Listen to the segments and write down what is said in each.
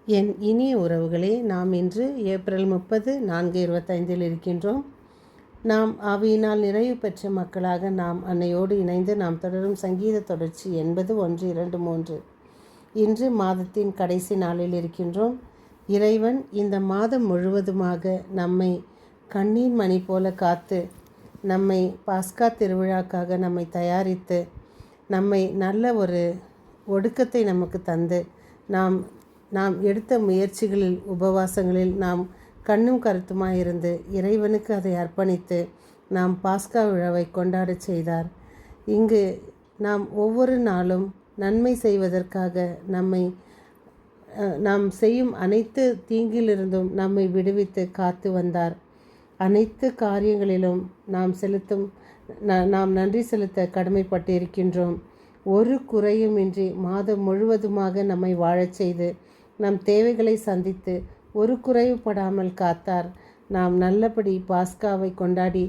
என் இனிய உறவுகளே, நாம் இன்று ஏப்ரல் 30 4:25 இருக்கின்றோம். நாம் ஆவியினால் நிறைவு பெற்ற மக்களாக நாம் அன்னையோடு இணைந்து நாம் தொடரும் சங்கீத தொடர்ச்சி 80 1 2 3. இன்று மாதத்தின் கடைசி நாளில் இருக்கின்றோம். இறைவன் இந்த மாதம் முழுவதுமாக நம்மை கண்ணீர் மணி போல காத்து, நம்மை பாஸ்கா திருவிழாக்காக நம்மை தயாரித்து, நம்மை நல்ல ஒரு ஒடுக்கத்தை நமக்கு தந்து, நாம் எடுத்த முயற்சிகளில் உபவாசங்களில் நாம் கண்ணும் கருத்துமாயிருந்து இறைவனுக்கு அதை அர்ப்பணித்து நாம் பாஸ்கா விழாவை கொண்டாடச் செய்தார். இங்கு நாம் ஒவ்வொரு நாளும் நன்மை செய்வதற்காக நாம் செய்யும் அனைத்து தீங்கிலிருந்தும் நம்மை விடுவித்து காத்து வந்தார். அனைத்து காரியங்களிலும் நாம் நன்றி செலுத்த கடமைப்பட்டு இருக்கின்றோம். ஒரு குறையுமின்றி மாதம் முழுவதுமாக நம்மை வாழச் செய்து நம் தேவைகளை சந்தித்து ஒரு குறைவுபடாமல் காத்தார். நாம் நல்லபடி பாஸ்காவை கொண்டாடி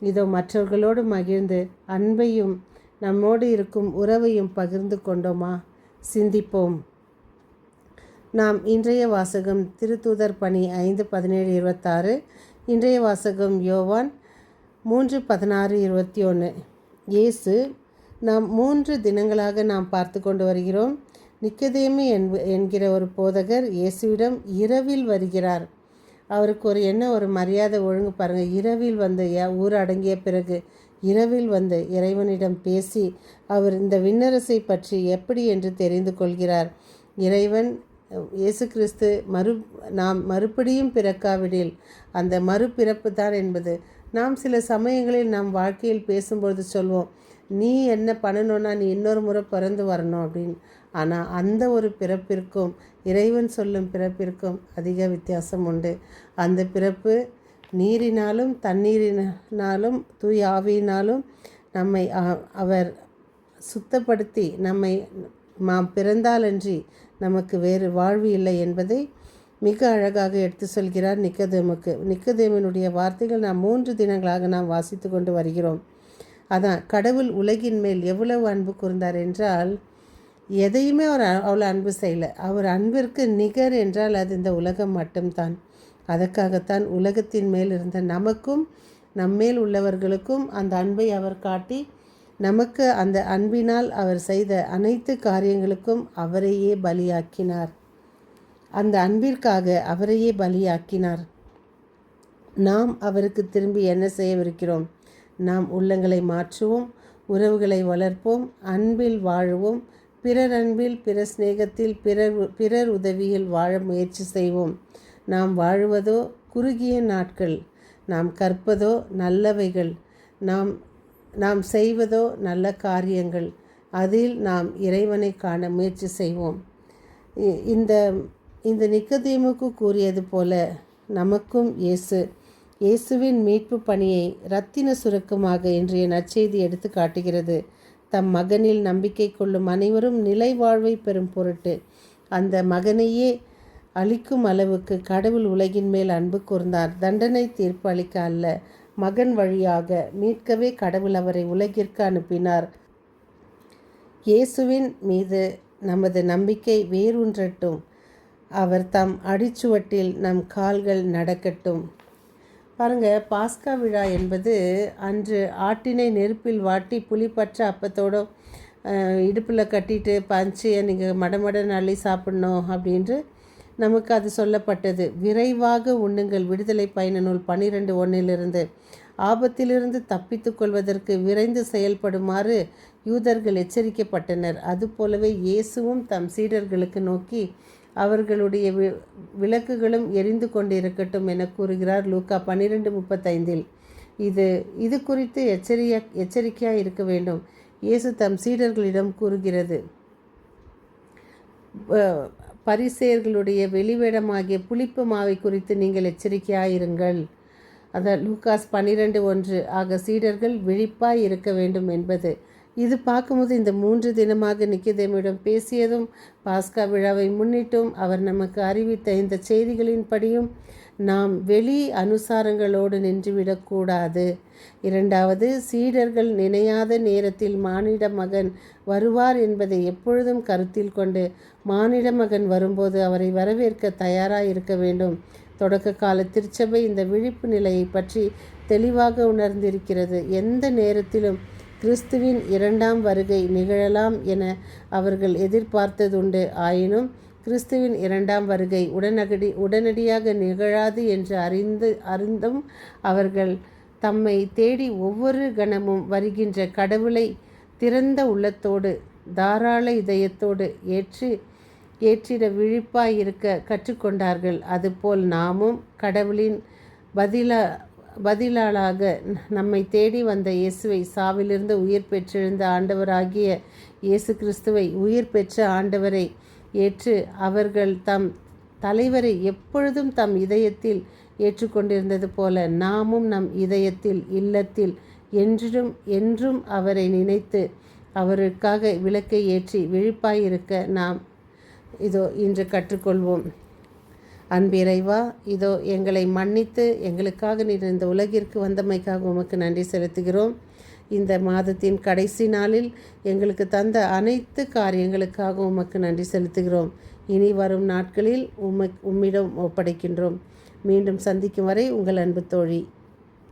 இதோ மற்றவர்களோடு மகிழ்ந்து அன்பையும் நம்மோடு இருக்கும் உறவையும் பகிர்ந்து கொண்டோமா? சிந்திப்போம். நாம் இன்றைய வாசகம் திருத்தூதர் பணி 5:17-26. இன்றைய வாசகம் யோவான் 3:16-21. இயேசு நாம் 3 தினங்களாக நாம் பார்த்து கொண்டு வருகிறோம். நிக்கதேமு என்கிற ஒரு போதகர் இயேசுவிடம் இரவில் வருகிறார். அவருக்கு ஒரு மரியாதை ஒழுங்கு பாருங்கள். இரவில் வந்து ஊர் அடங்கிய பிறகு இரவில் வந்து இறைவனிடம் பேசி அவர் இந்த விண்ணரசை பற்றி எப்படி என்று தெரிந்து கொள்கிறார். இறைவன் இயேசு கிறிஸ்து நாம் மறுபடியும் பிறக்காவிடில் அந்த மறுபிறப்பு தான் என்பது நாம் சில சமயங்களில் நம் வாழ்க்கையில் பேசும்பொழுது சொல்வோம், நீ என்ன பண்ணணுன்னா நீ இன்னொரு முறை பிறந்து வரணும் அப்படின்னு. ஆனால் அந்த ஒரு பிறப்பிற்கும் இறைவன் சொல்லும் பிறப்பிற்கும் அதிக வித்தியாசம் உண்டு. அந்த பிறப்பு நீரினாலும் தண்ணீரினாலும் தூய ஆவியினாலும் நம்மை அவர் சுத்தப்படுத்தி நாம் பிறந்தாலன்றி நமக்கு வேறு வாழ்வு இல்லை என்பதை மிக அழகாக எடுத்து சொல்கிறார் நிக்கதேமுக்கு. நிக்கதேமனுடைய வார்த்தைகள் நாம் 3 தினங்களாக நாம் வாசித்து கொண்டு வருகிறோம். அதான் கடவுள் உலகின் மேல் எவ்வளவு அன்பு கூர்ந்தார் என்றால், எதையுமே அவர் அவ்வளோ அன்பு செய்யலை. அவர் அன்பிற்கு நிகர் என்றால் அது இந்த உலகம் மட்டும்தான். அதற்காகத்தான் உலகத்தின் மேல் இருந்த நமக்கும் நம்மேல் உள்ளவர்களுக்கும் அந்த அன்பை அவர் காட்டி, நமக்கு அந்த அன்பினால் அவர் செய்த அனைத்து காரியங்களுக்கும் அவரையே பலியாக்கினார். அந்த அன்பிற்காக அவரையே பலியாக்கினார். நாம் அவருக்கு திரும்பி என்ன செய்யவிருக்கிறோம்? நாம் உள்ளங்களை மாற்றுவோம், உறவுகளை வளர்ப்போம், அன்பில் வாழுவோம், பிறர் அன்பில், பிறர் சிநேகத்தில், பிறர் உதவியில் வாழ முயற்சி செய்வோம். நாம் வாழுவதோ குறுகிய நாட்கள், நாம் கற்பதோ நல்லவைகள், நாம் செய்வதோ நல்ல காரியங்கள், அதில் நாம் இறைவனை காண முயற்சி செய்வோம். இந்த நிக்கதேமுக்கு கூறியது போல நமக்கும் இயேசுவின் மீட்பு பணியை இரத்தின சுருக்கமாக இன்றைய நற்செய்தி எடுத்து காட்டுகிறது. தம் மகனில் நம்பிக்கை கொள்ளும் அனைவரும் நிலை வாழ்வை பெறும் பொருட்டு அந்த மகனையே அளிக்கும் அளவுக்கு கடவுள் உலகின் மேல் அன்பு கூர்ந்தார். தண்டனை தீர்ப்பு அளிக்க அல்ல, மகன் வழியாக மீட்கவே கடவுள் அவரை உலகிற்கு அனுப்பினார். இயேசுவின் மீது நமது நம்பிக்கை வேரூன்றட்டும். அவர் தம் அடிச்சுவட்டில் நம் கால்கள் நடக்கட்டும். பாருங்கள், பாஸ்கா விழா என்பது அன்று ஆட்டினை நெருப்பில் வாட்டி புளிப்பற்ற அப்பத்தோடு இடுப்பில் கட்டிட்டு பஞ்சையை நீங்கள் மடமடன் அள்ளி சாப்பிடணும் அப்படின்று நமக்கு அது சொல்லப்பட்டது. விரைவாக உண்ணுங்கள், விடுதலை பயண நூல் 12:1. ஆபத்திலிருந்து தப்பித்து கொள்வதற்கு விரைந்து செயல்படுமாறு யூதர்கள் எச்சரிக்கப்பட்டனர். அதுபோலவே இயேசுவும் தம் சீடர்களுக்கு நோக்கி அவர்களுடைய விளக்குகளும் எரிந்து கொண்டிருக்கட்டும் என கூறுகிறார் லூக்கா 12:35. இது குறித்து எச்சரிக்கையாக இருக்க வேண்டும். இயேசு தம் சீடர்களிடம் கூறுகிறது, பரிசேயர்களுடைய வெளிவேடமாகிய புளிப்பு மாவை குறித்து நீங்கள் எச்சரிக்கையாயிருங்கள். அதான் லூகாஸ் 12:1. ஆக சீடர்கள் விழிப்பாய் இருக்க வேண்டும் என்பது. இது பார்க்கும்போது இந்த 3 தினமாக நிக்கதேமுவிடம் பேசியதும் பாஸ்கா விழாவை முன்னிட்டும் அவர் நமக்கு அறிவித்த இந்த செய்திகளின்படியும் நாம் வெளி அனுசாரங்களோடு நின்றுவிடக்கூடாது. இரண்டாவது, சீடர்கள் நினையாத நேரத்தில் மானிட மகன் வருவார் என்பதை எப்பொழுதும் கருத்தில் கொண்டு மானிட மகன் வரும்போது அவரை வரவேற்க தயாராக இருக்க வேண்டும். தொடக்க கால திருச்சபை இந்த விழிப்பு நிலையை பற்றி தெளிவாக உணர்ந்திருக்கிறது. எந்த நேரத்திலும் கிறிஸ்துவின் இரண்டாம் வருகை நிகழலாம் என அவர்கள் எதிர்பார்த்ததுண்டு. ஆயினும் கிறிஸ்துவின் இரண்டாம் வருகை உடனடியாக நிகழாது என்று அறிந்தும் அவர்கள் தம்மை தேடி ஒவ்வொரு கணமும் வருகின்ற கடவுளை திறந்த உள்ளத்தோடு தாராள இதயத்தோடு ஏற்றிட விழிப்பாயிருக்க கற்றுக்கொண்டார்கள். அதுபோல் நாமும் கடவுளின் பதிலாளாக நம்மை தேடி வந்த இயேசுவை, சாவிலிருந்து உயிர் பெற்றெழுந்த ஆண்டவராகிய இயேசு கிறிஸ்துவை, உயிர் பெற்ற ஆண்டவரை ஏற்று அவர்கள் தம் தலைவரை எப்பொழுதும் தம் இதயத்தில் ஏற்றுக்கொண்டிருந்தது போல நாமும் நம் இதயத்தில், இல்லத்தில் என்றும் அவரை நினைத்து அவருக்காக விளக்கை ஏற்றி விழிப்பாயிருக்க நாம் இன்று கற்றுக்கொள்வோம். அன்பிறைவா, எங்களை மன்னித்து எங்களுக்காக நீர் இந்த உலகிற்கு வந்தமைக்காக உமக்கு நன்றி செலுத்துகிறோம். இந்த மாதத்தின் கடைசி நாளில் எங்களுக்கு தந்த அனைத்து காரியங்களுக்காக உமக்கு நன்றி செலுத்துகிறோம். இனி வரும் நாட்களில் உம்மிடம் ஒப்படைக்கின்றோம். மீண்டும் சந்திக்கும் வரை உங்கள் அன்பு தோழி.